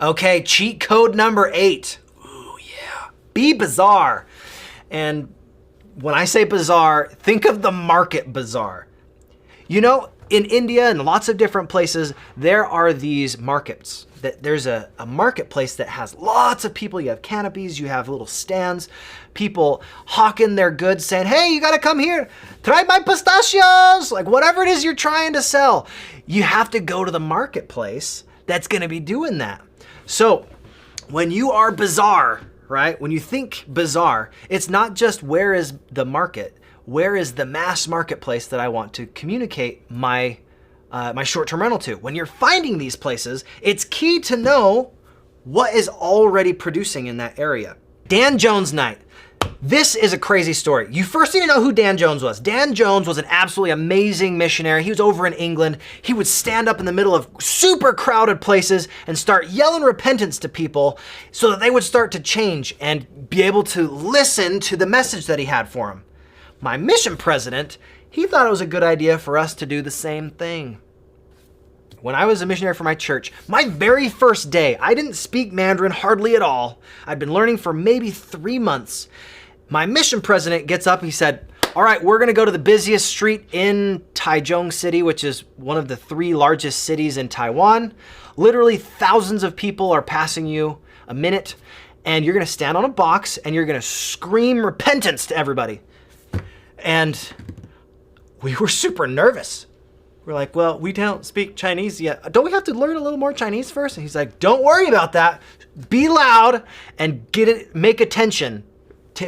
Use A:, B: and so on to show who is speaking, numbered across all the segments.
A: Okay, cheat code number 8. Ooh, yeah. Be bizarre. And when I say bizarre, think of the market bazaar. You know, in India and lots of different places, there are these markets. There's a marketplace that has lots of people. You have canopies, you have little stands, people hawking their goods saying, hey, you gotta come here, try my pistachios, like whatever it is you're trying to sell. You have to go to the marketplace that's gonna be doing that. So when you are bizarre, right? When you think bizarre, it's not just where is the market, where is the mass marketplace that I want to communicate my short-term rental to. When you're finding these places, it's key to know what is already producing in that area. Dan Jones night. This is a crazy story. You first need to know who Dan Jones was. Dan Jones was an absolutely amazing missionary. He was over in England. He would stand up in the middle of super crowded places and start yelling repentance to people so that they would start to change and be able to listen to the message that he had for them. My mission president, he thought it was a good idea for us to do the same thing. When I was a missionary for my church, my very first day, I didn't speak Mandarin hardly at all. I'd been learning for maybe 3 months. My mission president gets up, he said, all right, we're gonna go to the busiest street in Taichung City, which is one of the 3 largest cities in Taiwan. Literally thousands of people are passing you a minute, and you're gonna stand on a box and you're gonna scream repentance to everybody. And we were super nervous. We're like, well, we don't speak Chinese yet. Don't we have to learn a little more Chinese first? And he's like, don't worry about that. Be loud and make attention,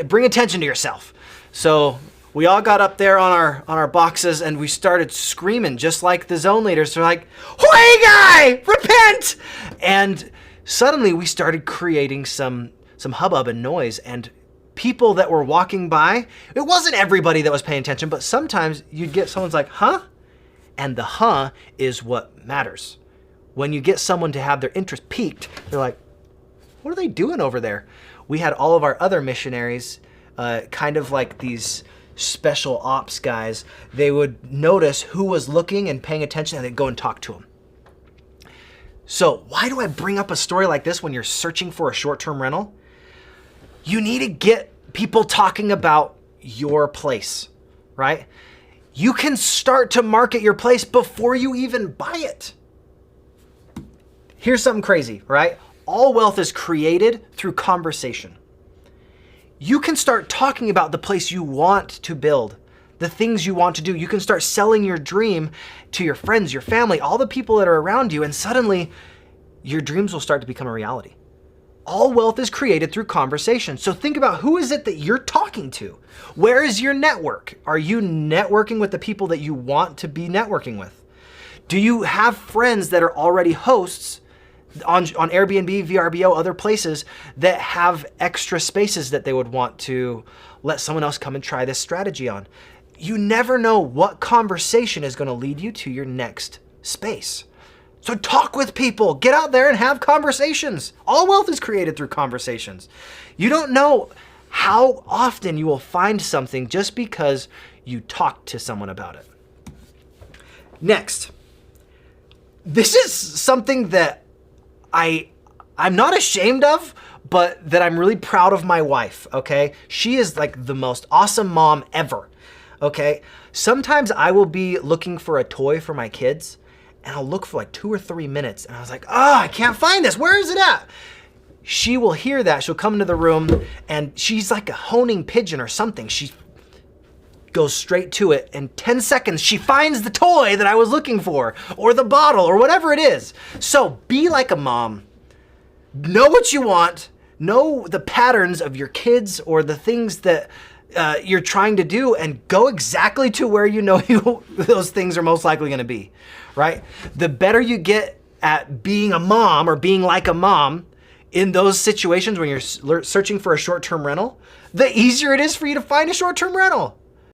A: bring attention to yourself. So we all got up there on our boxes and we started screaming just like the zone leaders. They're like, Hui guy, repent! And suddenly we started creating some hubbub and noise, and people that were walking by, it wasn't everybody that was paying attention, but sometimes you'd get someone's like, huh? And the huh is what matters. When you get someone to have their interest piqued, they're like, what are they doing over there? We had all of our other missionaries, kind of like these special ops guys. They would notice who was looking and paying attention, and they'd go and talk to them. So why do I bring up a story like this when you're searching for a short-term rental? You need to get people talking about your place, right? You can start to market your place before you even buy it. Here's something crazy, right? All wealth is created through conversation. You can start talking about the place you want to build, the things you want to do. You can start selling your dream to your friends, your family, all the people that are around you, and suddenly your dreams will start to become a reality. All wealth is created through conversation. So think about, who is it that you're talking to? Where is your network? Are you networking with the people that you want to be networking with? Do you have friends that are already hosts on Airbnb, VRBO, other places that have extra spaces that they would want to let someone else come and try this strategy on? You never know what conversation is going to lead you to your next space. So talk with people, get out there and have conversations. All wealth is created through conversations. You don't know how often you will find something just because you talk to someone about it. Next, this is something that I'm not ashamed of, but that I'm really proud of my wife, okay? She is like the most awesome mom ever, okay? Sometimes I will be looking for a toy for my kids, and I'll look for like 2 or 3 minutes, and I was like, oh, I can't find this. Where is it at? She will hear that. She'll come into the room, and she's like a honing pigeon or something. She goes straight to it. In 10 seconds, she finds the toy that I was looking for, or the bottle, or whatever it is. So be like a mom. Know what you want. Know the patterns of your kids or the things that you're trying to do, and go exactly to where you know those things are most likely going to be, right? The better you get at being a mom or being like a mom in those situations when you're searching for a short-term rental, the easier it is for you to find a short-term rental.